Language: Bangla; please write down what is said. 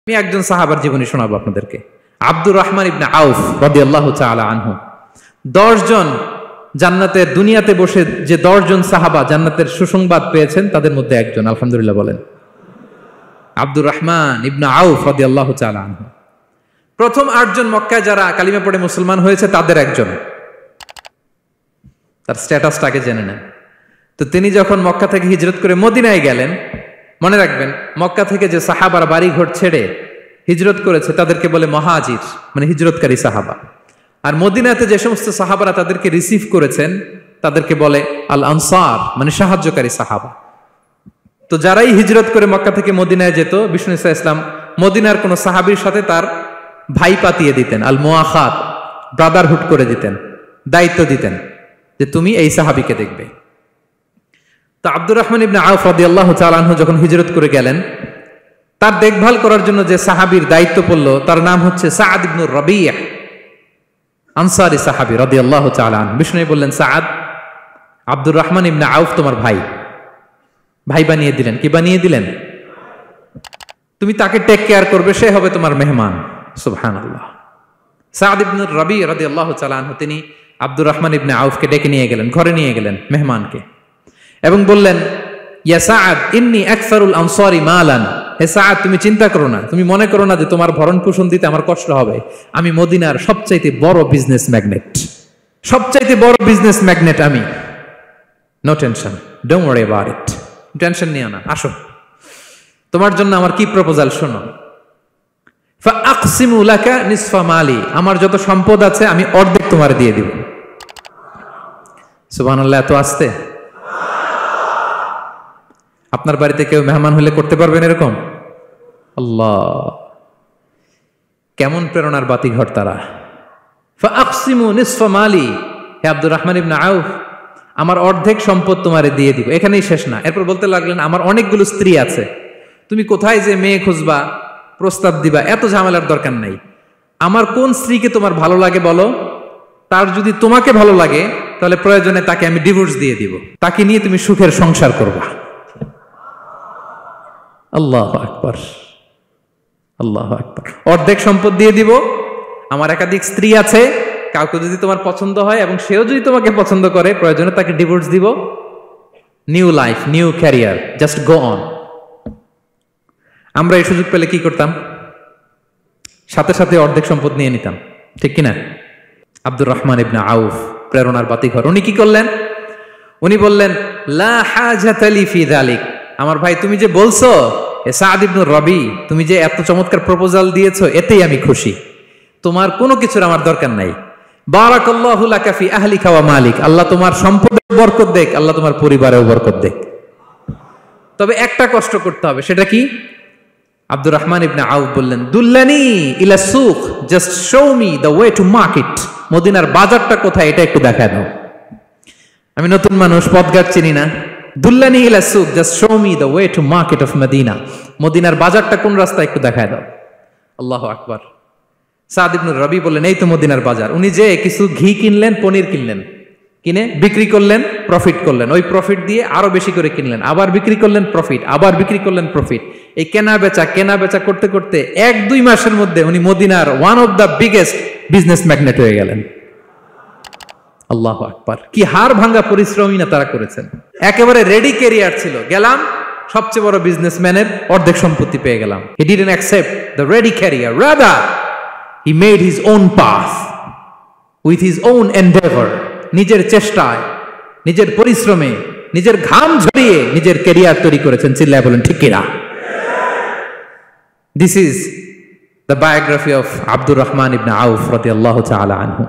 আমি একজন সাহাবার জীবনী শোনাবো আপনাদেরকে। আব্দুর রহমান ইবনে আউফ রাদিয়াল্লাহু তাআলা আনহু। 10 জন জান্নাতের দুনিয়াতে বসে যে 10 জন সাহাবা জান্নাতের সুসংবাদ পেয়েছেন তাদের মধ্যে একজন, আলহামদুলিল্লাহ বলেন। আব্দুর রহমান ইবনে আউফ রাদিয়াল্লাহু তাআলা আনহু প্রথম 8 জন মক্কায় যারা কালিমা পড়ে মুসলমান হয়েছে তাদের একজন। তার স্ট্যাটাসটাকে জেনে নেন। তো তিনি যখন মক্কা থেকে হিজরত করে মদিনায় গেলেন, মনে রাখবেন মক্কা থেকে যে সাহাবারা বাড়ি ঘর ছেড়ে হিজরত করেছে তাদেরকে বলে মহাজির, মানে হিজরতকারী সাহাবা। আর মদিনাতে যে সমস্ত সাহাবারা তাদেরকে রিসিভ করেছেন তাদেরকে বলে আল আনসার, মানে সাহায্যকারী সাহাবা। তো যারাই হিজরত করে মক্কা থেকে মদিনায় যেত, বিষ্ণু ইসা ইসলাম মদিনার কোন সাহাবীর সাথে তার ভাই পাতিয়ে দিতেন, আল মুআখাত, ব্রাদারহুড করে দিতেন, দায়িত্ব দিতেন যে তুমি এই সাহাবীকে দেখবে। তো আব্দুর রহমান ইবনে আউফ রাদিয়াল্লাহু তাআলা আনহু যখন হিজরত করে গেলেন, তার দেখভাল করার জন্য যে সাহাবীর দায়িত্ব পড়ল তার নাম হচ্ছে সাআদ ইবনে রাবিয়া, আনসারী সাহাবী রাদিয়াল্লাহু তাআলা আনহু। বিষ্ণু বললেন, সাআদ, আব্দুর রহমান ইবনে আউফ তোমার ভাই, ভাই বানিয়ে দিলেন। কি বানিয়ে দিলেন? তুমি তাকে টেক কেয়ার করবে, সে হবে তোমার মেহমান। সুবহানাল্লাহ। সাআদ ইবনে রাবিয়া রাদিয়াল্লাহু তাআলা আনহু তিনি আব্দুর রহমান ইবনে আউফকে ডেকে নিয়ে গেলেন, ঘরে নিয়ে গেলেন মেহমানকে, এবং বললেন, ইয়া সাআদ ইন্নী আকসারুল আনসারি মালান। হে সাআদ, তুমি চিন্তা করো না, তুমি মনে করো না যে তোমার ভরণ পোষণ দিতে আমার কষ্ট হবে। আমি মদিনার সবচাইতে বড় বিজনেস ম্যাগনেট, সবচাইতে বড় বিজনেস ম্যাগনেট আমি। No tension, don't worry about it, tension নিও না, আসো তোমার জন্য আমার কি প্রপোজাল শোনো। ফাআকসিমু লাকা নিসফা মালি, আমার যত সম্পদ আছে আমি অর্ধেক তোমার দিয়ে দিব। সুবহানাল্লাহ। এত আসতে আপনার বাড়িতে কেউ মেহমান হলে করতে পারবেন এরকম? আল্লাহ, কেমন প্রেরণার বাতিঘর তারা। ফাআকসিমু নিসফা মালি, হে আব্দুর রহমান ইবনে আউফ, আমার অর্ধেক সম্পদ তোমারে দিয়ে দিব। এখানেই শেষ না, এরপর বলতে লাগলেন, আমার অনেকগুলো স্ত্রী আছে, তুমি কোথায় যে মেয়ে খুঁজবা, প্রস্তাব দিবা, এত ঝামেলার দরকার নাই। আমার কোন স্ত্রীকে তোমার ভালো লাগে বলো, তার যদি তোমাকে ভালো লাগে তাহলে প্রয়োজনে তাকে আমি ডিভোর্স দিয়ে দিব, তাকে নিয়ে তুমি সুখের সংসার করবা। আল্লাহু আকবার, আল্লাহু আকবার। অর্ধেক সম্পদ দিয়ে দিব, আমার একাধিক স্ত্রী আছে, কাউকে যদি তোমার পছন্দ হয় এবং সেও যদি তোমাকে পছন্দ করে প্রয়োজনে তাকে ডিভোর্স দিব। New life, new career, just go on. আমরা এই সুযোগ পেলে কি করতাম? সাথে সাথে অর্ধেক সম্পদ নিয়ে নিতাম, ঠিক কিনা? আব্দুর রহমান ইবনে আউফ প্রেরণার বাতিঘর। উনি কি করলেন? উনি বললেন, লা হাজাতা লি ফি যালিক, আমার ভাই তুমি যে বলছো এ সাআদ ইবনে রাবি, তুমি যে এত চমৎকার প্রপোজাল দিয়েছো এতেই আমি খুশি, তোমার কোনো কিছুর আমার দরকার নাই। বারাকাল্লাহু লাকা ফি আহলিকা ওয়া মালিক, আল্লাহ তোমার সম্পদে বরকত দেখ, আল্লাহ তোমার পরিবারেও বরকত দেখ। তবে একটা কষ্ট করতে হবে, সেটা কি? আব্দুর রহমান ইবনে আউফ বললেন, দুল্লানি ইলা সুক, just show me the way to market, মদিনার বাজারটা কোথায় এটা একটু দেখায় দাও। আমি নতুন মানুষ, পথঘাট চিনি না। দুল্লানি ইলা সুক, just show me the way to market of Medina, মদিনার বাজারটা কোন রাস্তা একটু দেখায় দাও। আল্লাহু আকবার। সাআদ ইবনে রাবি বললেন, এই তো মদিনার বাজার। উনি যে কিছু ঘি কিনলেন, পনির কিনলেন, কিনে বিক্রি করলেন, প্রফিট করলেন। ওই প্রফিট দিয়ে আরো বেশি করে কিনলেন, আবার বিক্রি করলেন, প্রফিট, আবার বিক্রি করলেন, প্রফিট। এই কেনা বেচা করতে করতে 1-2 মাসের মধ্যে উনি মদিনার one of the biggest business magnate হয়ে গেলেন। আল্লাহু আকবার। কি হাড় ভাঙ্গা পরিশ্রমই না তারা করেছেন। একেবারে রেডি ক্যারিয়ার ছিল, গেলাম সবচেয়ে বড় বিজনেসম্যানের অর্ধেক সম্পত্তি পেয়ে গেলাম। He didn't accept the ready career, rather he made his own path with his own Endeavour. নিজের চেষ্টায়, নিজের পরিশ্রমে, নিজের ঘাম ঝরিয়ে নিজের ক্যারিয়ার তৈরি করেছেন। চিল্লায় বলেন ঠিক কিনা? This is the biography of Abdul Rahman ibn Auf radiyallahu ta'ala anhu.